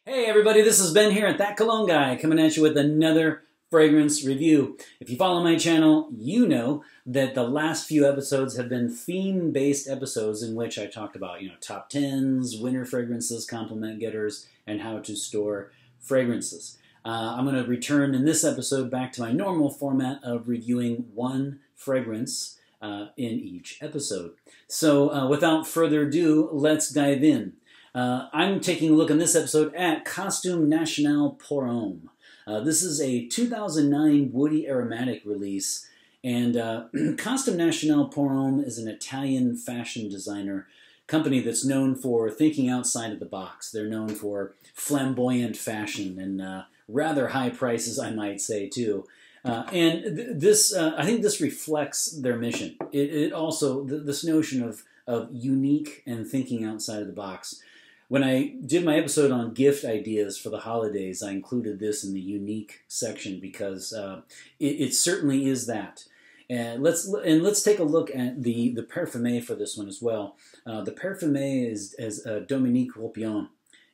Hey everybody, this is Ben here at thatcologneguy coming at you with another fragrance review. If you follow my channel, you know that the last few episodes have been theme-based episodes in which I talked about, top 10s, winter fragrances, compliment getters, and how to store fragrances. I'm going to return in this episode back to my normal format of reviewing one fragrance in each episode. So without further ado, let's dive in. I'm taking a look in this episode at CoSTUME National pour Homme. This is a 2009 woody aromatic release, and CoSTUME National pour Homme is an Italian fashion designer company that's known for thinking outside of the box. They're known for flamboyant fashion and rather high prices, I might say, too. I think this reflects their mission. It also, this notion of unique and thinking outside of the box. When I did my episode on gift ideas for the holidays, I included this in the unique section because it certainly is that. And let's take a look at the Perfumier for this one as well. The Perfumier is Dominique Ropion,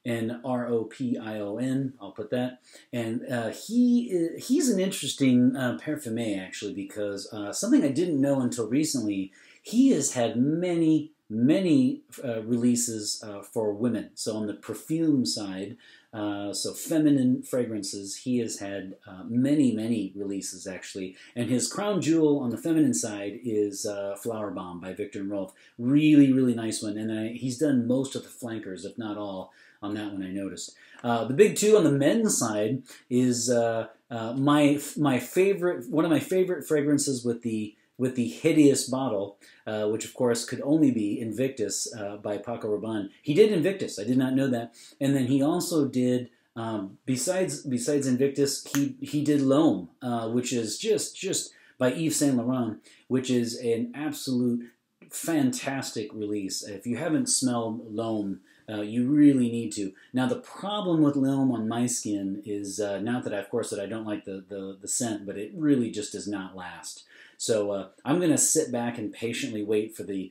and R-O-P-I-O-N. I'll put that. And he's an interesting Perfumier actually, because something I didn't know until recently. He has had many releases for women. So on the perfume side, so feminine fragrances, he has had many releases actually. And his crown jewel on the feminine side is Flower Bomb by Viktor and Rolf. Really nice one. And he's done most of the flankers, if not all, on that one I noticed. The big two on the men's side is my favorite, one of my favorite fragrances with the hideous bottle, which of course could only be Invictus by Paco Rabanne. He did Invictus, I did not know that. And then he also did, besides Invictus, he did L'Homme, which is just by Yves Saint Laurent, which is an absolute fantastic release. If you haven't smelled L'Homme, you really need to. Now the problem with L'Homme on my skin is not that of course I don't like the scent, but it really just does not last. So I'm going to sit back and patiently wait for the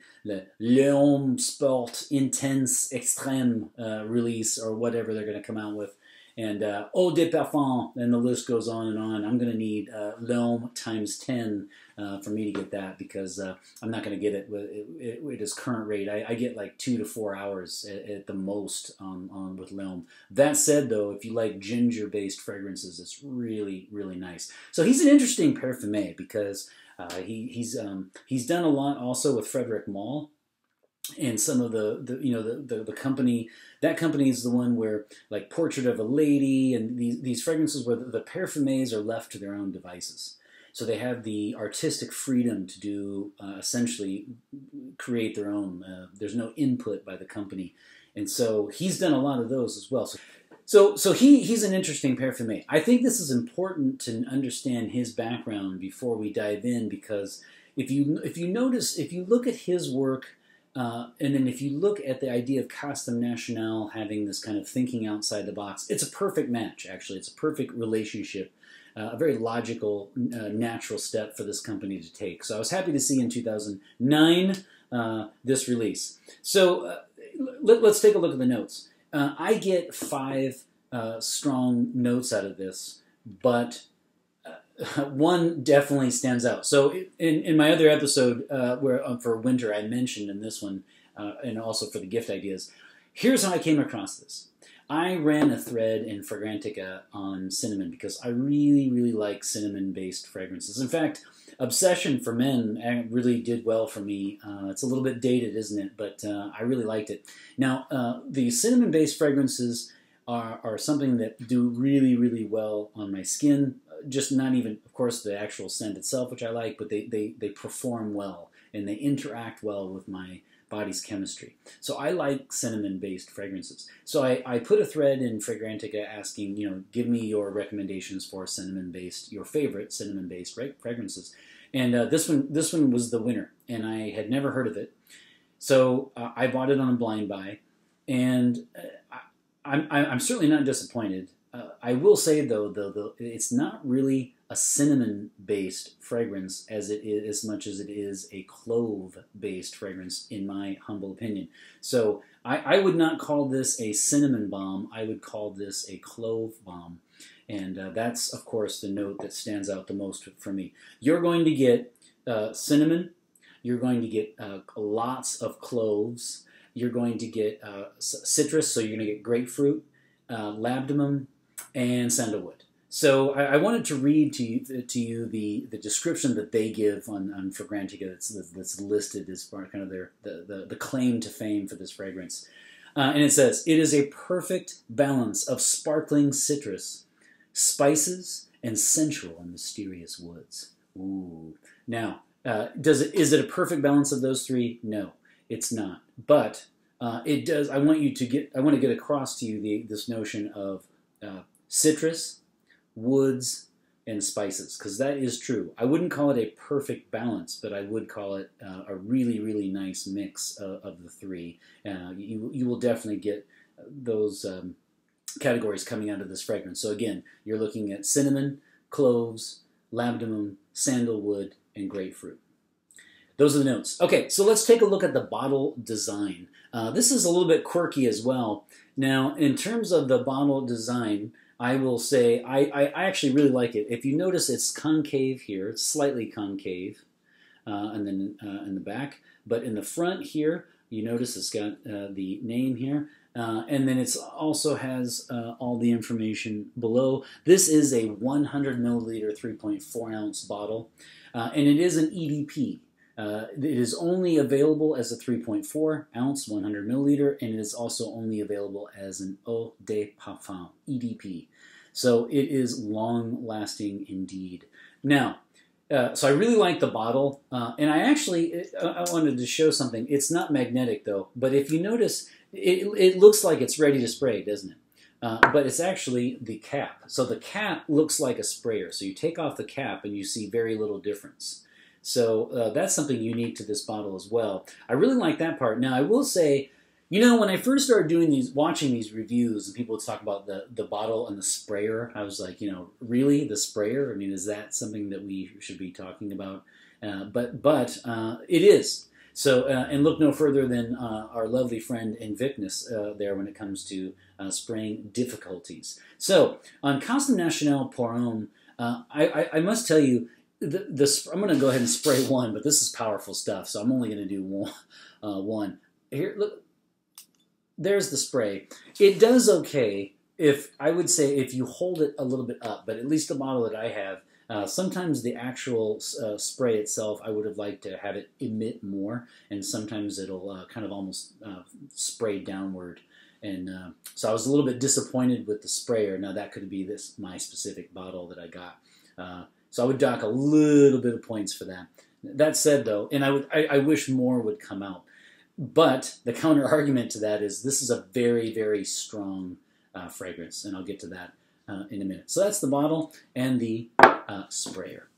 L'Homme Sport Intense Extreme release or whatever they're going to come out with. And Eau de Parfum, and the list goes on and on. I'm going to need L'Homme times 10 for me to get that, because I'm not going to get it with its current rate. I get like 2 to 4 hours at the most with L'Homme. That said, though, if you like ginger-based fragrances, it's really nice. So he's an interesting Perfumier because he's done a lot also with Frederic Malle. And some of the company, that company is the one where, like Portrait of a Lady and these fragrances where the Perfumiers are left to their own devices. So they have the artistic freedom to do, essentially create their own. There's no input by the company. And so he's done a lot of those as well. So he's an interesting Perfumier. I think this is important to understand his background before we dive in, because if you notice, if you look at his work, and then if you look at the idea of CoSTUME National having this kind of thinking outside the box, it's a perfect match, actually. It's a perfect relationship, a very logical, natural step for this company to take. So I was happy to see in 2009 this release. So let's take a look at the notes. I get 5 strong notes out of this, but one definitely stands out. So in my other episode where for winter, I mentioned in this one, and also for the gift ideas, here's how I came across this. I ran a thread in Fragrantica on cinnamon because I really like cinnamon-based fragrances. In fact, Obsession for Men really did well for me. It's a little bit dated, isn't it? But I really liked it. Now, the cinnamon-based fragrances are something that do really well on my skin. Just not even, of course, the actual scent itself, which I like, but they perform well and they interact well with my body's chemistry. So I like cinnamon-based fragrances. So I put a thread in Fragrantica asking, give me your recommendations for cinnamon-based, your favorite cinnamon-based fragrances. And this one was the winner, and I had never heard of it. So I bought it on a blind buy, and I'm certainly not disappointed. I will say, though, it's not really a cinnamon-based fragrance as much as it is a clove-based fragrance, in my humble opinion. So I would not call this a cinnamon bomb. I would call this a clove bomb. And that's, of course, the note that stands out the most for me. You're going to get cinnamon. You're going to get lots of cloves. You're going to get citrus, so you're going to get grapefruit, labdanum, and sandalwood. So I wanted to read to you the description that they give on Fragrantica that's listed as part of kind of the claim to fame for this fragrance. And it says, it is a perfect balance of sparkling citrus, spices, and sensual and mysterious woods. Ooh. Now, is it a perfect balance of those three? No, it's not. But it does. I want to get across to you this notion of citrus, woods, and spices, because that is true. I wouldn't call it a perfect balance, but I would call it a really, really nice mix of the three. You will definitely get those categories coming out of this fragrance. So again, you're looking at cinnamon, cloves, labdanum, sandalwood, and grapefruit. Those are the notes. Okay, so let's take a look at the bottle design. This is a little bit quirky as well. Now, in terms of the bottle design, I will say I actually really like it. If you notice, it's concave here. It's slightly concave, and then in the back. But in the front here, you notice it's got the name here. And then it also has all the information below. This is a 100 milliliter, 3.4 ounce bottle, and it is an EDP. It is only available as a 3.4 ounce, 100 milliliter, and it is also only available as an eau de parfum, EDP. So it is long lasting indeed. Now, so I really like the bottle, and I wanted to show something. It's not magnetic though, but if you notice, it looks like it's ready to spray, doesn't it? But it's actually the cap. So the cap looks like a sprayer. So you take off the cap and you see very little difference. So that's something unique to this bottle as well. I really like that part. Now I will say, you know, when I first started watching these reviews and people would talk about the bottle and the sprayer, I was like, you know, really, the sprayer? I mean, is that something that we should be talking about? But it is. So, and look no further than our lovely friend Invictus there when it comes to spraying difficulties. So, on CoSTUME National pour Homme, I must tell you, I'm going to go ahead and spray one, but this is powerful stuff, so I'm only going to do one. Here, look, there's the spray. It does okay I would say if you hold it a little bit up, but at least the bottle that I have, sometimes the actual spray itself, I would have liked to have it emit more, and sometimes it'll kind of almost spray downward. And so I was a little bit disappointed with the sprayer. Now that could be my specific bottle that I got. So I would dock a little bit of points for that. That said, though, and I wish more would come out. But the counter argument to that is this is a very, very strong fragrance, and I'll get to that in a minute. So that's the bottle and the sprayer.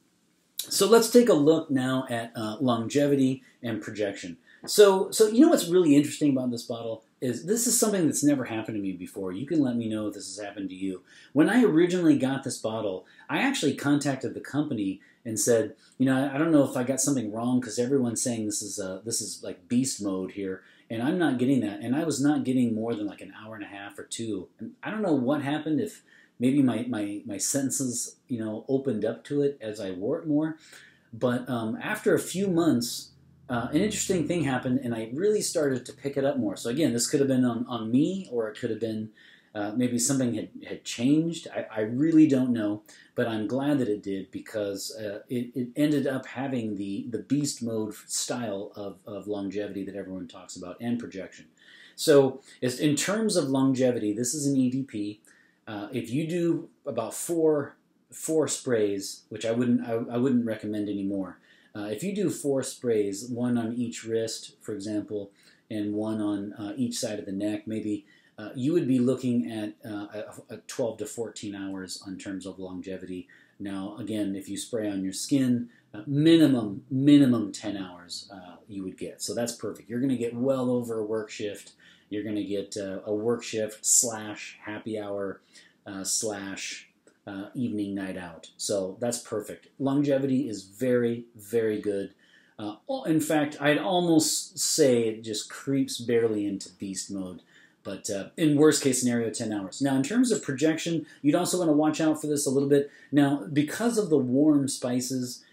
So let's take a look now at longevity and projection. So you know what's really interesting about this bottle is this is something that's never happened to me before. You can let me know if this has happened to you. When I originally got this bottle, I actually contacted the company and said, you know, I don't know if I got something wrong because everyone's saying this is like beast mode here, and I'm not getting that. And I was not getting more than like an hour and a half or two. And I don't know what happened, if maybe my senses, you know, opened up to it as I wore it more. But after a few months, an interesting thing happened, and I really started to pick it up more. So again, this could have been on me, or it could have been maybe something had changed. I really don't know, but I'm glad that it did, because it ended up having the beast mode style of longevity that everyone talks about, and projection. So in terms of longevity, this is an EDP. If you do about four sprays, which I wouldn't recommend anymore. If you do 4 sprays, one on each wrist, for example, and one on each side of the neck, maybe you would be looking at 12 to 14 hours in terms of longevity. Now, again, if you spray on your skin, minimum 10 hours you would get. So that's perfect. You're going to get well over a work shift. You're going to get a work shift / happy hour / evening night out. So that's perfect. Longevity is very, very good. In fact, I'd almost say it just creeps barely into beast mode. But in worst case scenario, 10 hours. Now, in terms of projection, you'd also want to watch out for this a little bit. Now, because of the warm spices,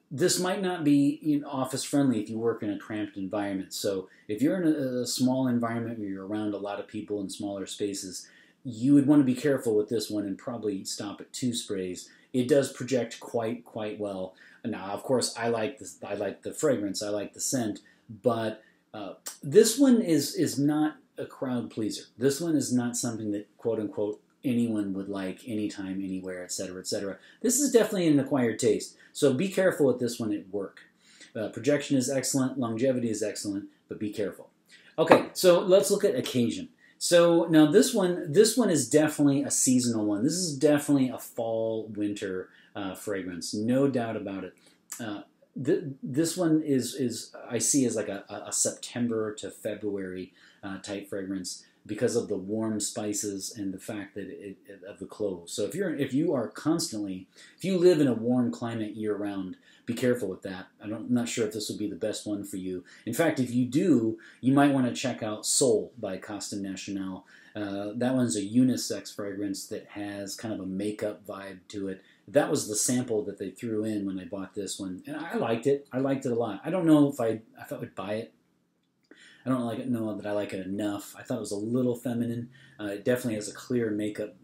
this might not be office friendly if you work in a cramped environment. So if you're in a small environment where you're around a lot of people in smaller spaces, you would want to be careful with this one and probably stop at 2 sprays. It does project quite well. Now, of course, I like the fragrance, I like the scent, but this one is not a crowd pleaser. This one is not something that, quote unquote, anyone would like anytime, anywhere, etc., etc. This is definitely an acquired taste. So be careful with this one at work. Projection is excellent, longevity is excellent, but be careful. Okay, so let's look at occasion. So now this one is definitely a seasonal one. This is definitely a fall winter fragrance, no doubt about it. This one is I see as like a September to February type fragrance because of the warm spices and the fact that of the cloves. So if you live in a warm climate year round, be careful with that. I'm not sure if this would be the best one for you. In fact, if you do, you might want to check out Soul by CoSTUME National. That one's a unisex fragrance that has kind of a makeup vibe to it. That was the sample that they threw in when I bought this one, and I liked it. I liked it a lot. I don't know if I thought I would buy it. I don't know that I like it enough. I thought it was a little feminine. It definitely has a clear makeup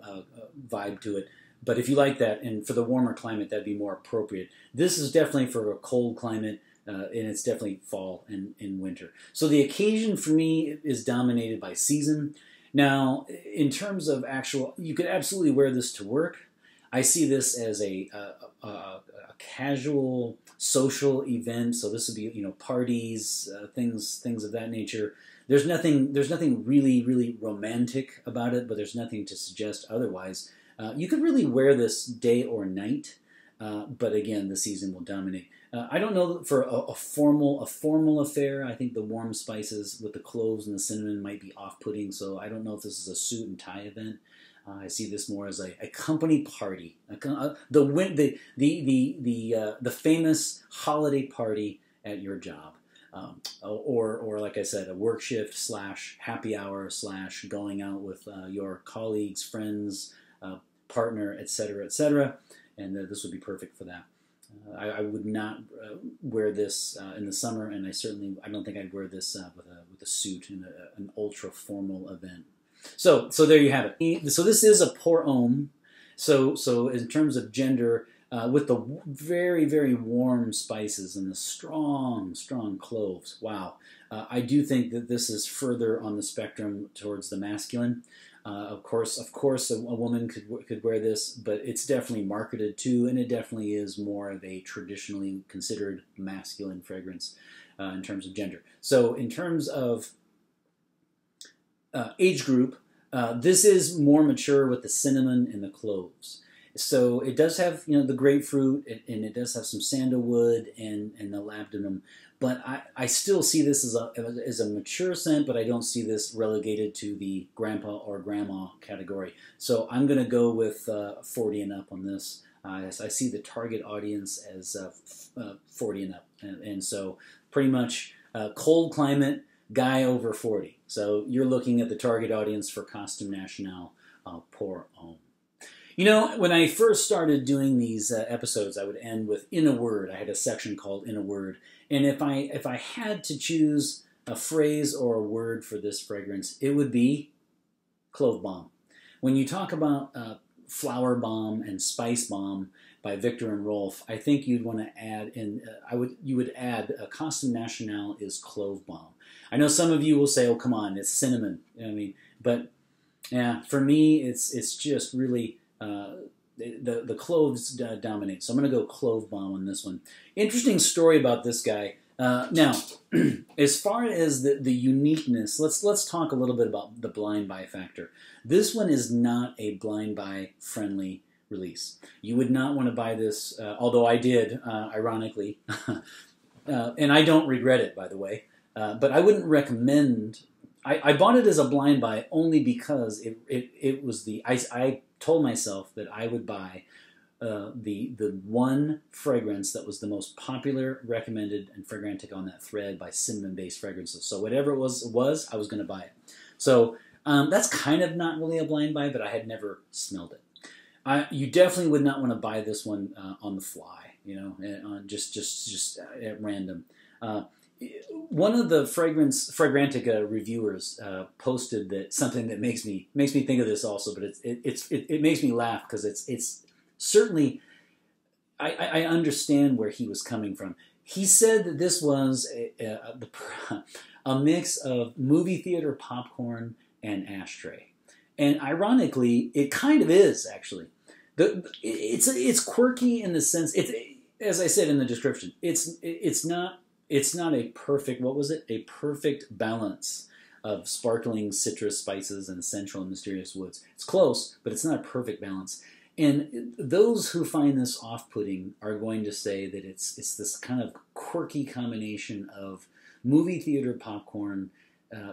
vibe to it. But if you like that, and for the warmer climate, that'd be more appropriate. This is definitely for a cold climate, and it's definitely fall and winter. So the occasion for me is dominated by season. Now, in terms of you could absolutely wear this to work. I see this as a casual social event. So this would be parties, things of that nature. There's nothing really romantic about it, but there's nothing to suggest otherwise. You could really wear this day or night, but again, the season will dominate. I don't know for a formal affair. I think the warm spices with the cloves and the cinnamon might be off-putting. So I don't know if this is a suit and tie event. I see this more as a company party, the famous holiday party at your job, or like I said, a work shift / happy hour / going out with your colleagues, friends, partner, etc., and this would be perfect for that. I would not wear this in the summer, and I don't think I'd wear this with a suit in an ultra formal event. So there you have it. So this is a pour homme. So in terms of gender, with the very, very warm spices and the strong cloves, wow. I do think that this is further on the spectrum towards the masculine. Of course, a woman could wear this, but it's definitely marketed too, and it definitely is more of a traditionally considered masculine fragrance in terms of gender. So in terms of age group, this is more mature with the cinnamon and the cloves. So it does have the grapefruit, and it does have some sandalwood and the labdanum. But I still see this as a mature scent, but I don't see this relegated to the grandpa or grandma category. So I'm going to go with 40 and up on this. I see the target audience as 40 and up. And so pretty much cold climate, guy over 40. So you're looking at the target audience for CoSTUME National pour homme. When I first started doing these episodes, I would end with in a word. I had a section called in a word. And if I had to choose a phrase or a word for this fragrance, it would be clove bomb. When you talk about flower bomb and spice bomb by Victor and Rolf, I think you'd want to add in. You would add CoSTUME National is clove bomb. I know some of you will say, "Oh, come on, it's cinnamon." But yeah, for me, it's just really. The cloves dominate. So I'm going to go clove bomb on this one. Interesting story about this guy. Now, as far as the uniqueness, let's talk a little bit about the blind buy factor. This one is not a blind buy friendly release. You would not want to buy this, although I did, ironically, and I don't regret it, by the way. But I wouldn't recommend I bought it as a blind buy only because it was I told myself that I would buy the one fragrance that was the most popular, recommended, and fragrantic on that thread by cinnamon-based fragrances. So whatever it was I was going to buy it. So that's kind of not really a blind buy, but I had never smelled it. You definitely would not want to buy this one on the fly, you know, just at random. One of the Fragrantica reviewers posted that something that makes me think of this also, but it makes me laugh because it's certainly I understand where he was coming from. He said that this was a mix of movie theater popcorn and ashtray, and ironically, it kind of is actually. It's quirky in the sense as I said in the description. It's not a perfect, what was it? A perfect balance of sparkling citrus spices and essential and mysterious woods. It's close, but it's not a perfect balance. And those who find this off-putting are going to say that it's this kind of quirky combination of movie theater popcorn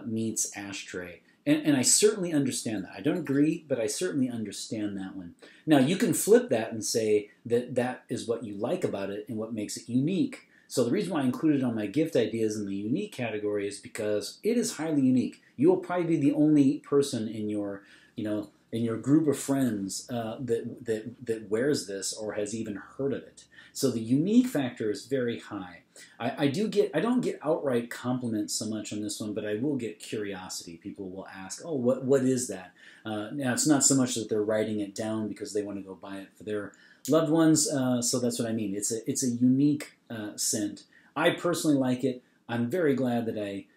meets ashtray. And I certainly understand that. I don't agree, but I certainly understand that one. Now, you can flip that and say that that is what you like about it and what makes it unique. So the reason why I included it on my gift ideas in the unique category is because it is highly unique. You will probably be the only person in your, in your group of friends that wears this or has even heard of it. So the unique factor is very high. I don't get outright compliments so much on this one, but I will get curiosity. People will ask, "Oh, what is that?" Now it's not so much that they're writing it down because they want to go buy it for their loved ones. So that's what I mean. It's a unique scent. I personally like it. I'm very glad that I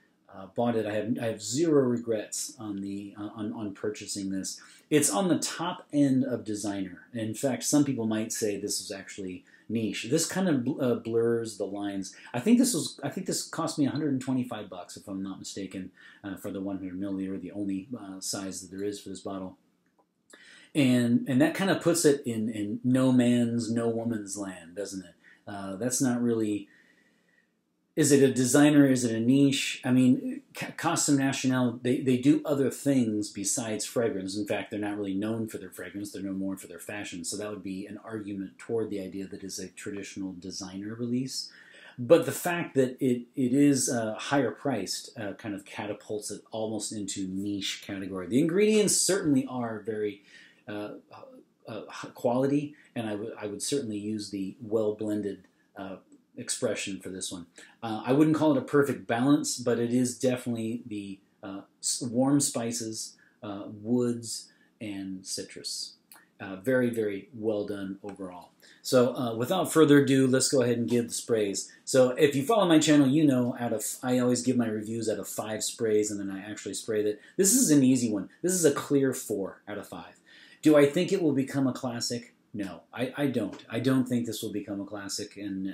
bought it. I have zero regrets on purchasing this. It's on the top end of designer. In fact, some people might say this is actually niche. This kind of blurs the lines. I think this cost me $125 if I'm not mistaken for the 100 milliliter, the only size that there is for this bottle. And that kind of puts it in no man's, no woman's land, doesn't it? That's not really. Is it a designer? Is it a niche? I mean, CoSTUME National, they do other things besides fragrance. In fact, they're not really known for their fragrance. They're known more for their fashion. So that would be an argument toward the idea that it's a traditional designer release. But the fact that it is higher priced kind of catapults it almost into niche category. The ingredients certainly are very quality, and I would certainly use the well-blended expression for this one. I wouldn't call it a perfect balance, but it is definitely the warm spices, woods, and citrus. Very, very well done overall. So without further ado, let's go ahead and give the sprays. So if you follow my channel, you know I always give my reviews out of 5 sprays, and then I actually spray that. This is an easy one. This is a clear 4 out of 5. Do I think it will become a classic? No, I don't. I don't think this will become a classic, and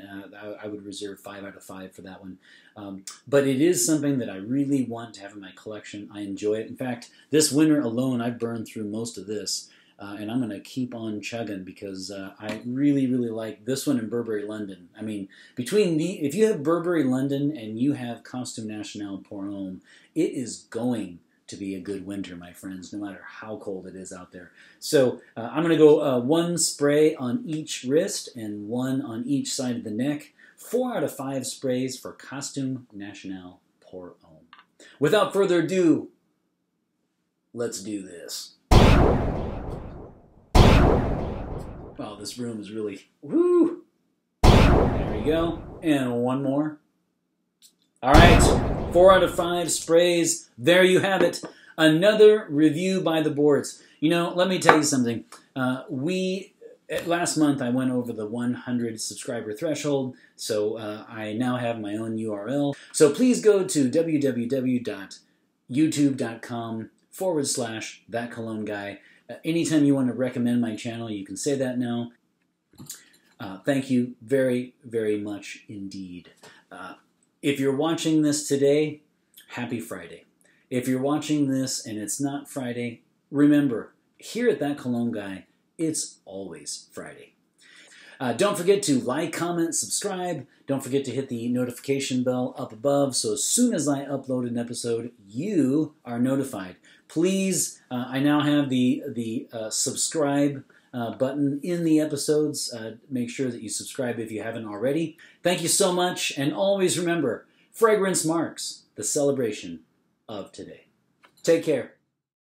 I would reserve 5 out of 5 for that one. But it is something that I really want to have in my collection. I enjoy it. In fact, this winter alone, I've burned through most of this, and I'm going to keep on chugging because I really, really like this one in Burberry London. I mean, if you have Burberry London and you have CoSTUME National Pour Homme, it is going to be a good winter, my friends, no matter how cold it is out there. So I'm going to go 1 spray on each wrist and 1 on each side of the neck. 4 out of 5 sprays for CoSTUME National Pour Homme. Without further ado, let's do this. Wow, this room is really, woo! There we go. And 1 more. All right. 4 out of 5 sprays. There you have it. Another review by the boards. You know, let me tell you something. Last month I went over the 100 subscriber threshold, so I now have my own URL. So please go to www.youtube.com/thatcologneguy. Anytime you want to recommend my channel, you can say that now. Thank you very, very much indeed. If you're watching this today, happy Friday. If you're watching this and it's not Friday, remember, here at That Cologne Guy, it's always Friday. Don't forget to like, comment, subscribe. Don't forget to hit the notification bell up above so as soon as I upload an episode, you are notified. Please, I now have the subscribe button in the episodes. Make sure that you subscribe if you haven't already. Thank you so much, and always remember, fragrance marks the celebration of today. Take care.